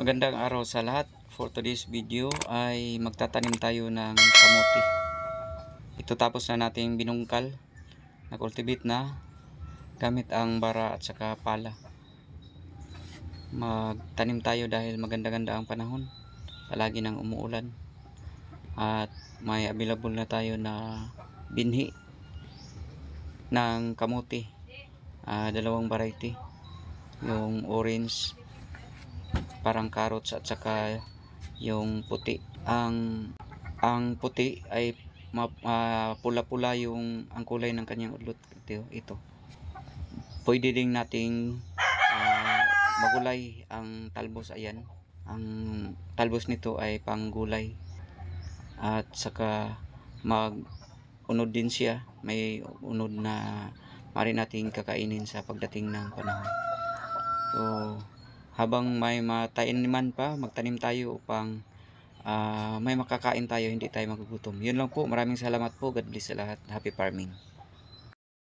Magandang araw sa lahat. For today's video ay magtatanim tayo ng kamote. Ito tapos na nating binungkal, na-cultivate na gamit ang bara at saka pala. Magtanim tayo dahil maganda-ganda ang panahon. Palagi nang umuulan. At may available na tayo na binhi ng kamote. Dalawang variety. Yung orange, parang carrots, at saka yung puti. Ang puti ay pula-pula yung ang kulay ng kanyang udlot. Ito. Pwede din nating magulay ang talbos. Ayan. Ang talbos nito ay panggulay. At saka mag-unod din siya. May unod na maaari nating kakainin sa pagdating ng panahon. So, habang may mataniman pa, magtanim tayo upang may makakain tayo, hindi tayo magugutom. Yun lang po. Maraming salamat po. God bless sa lahat. Happy farming.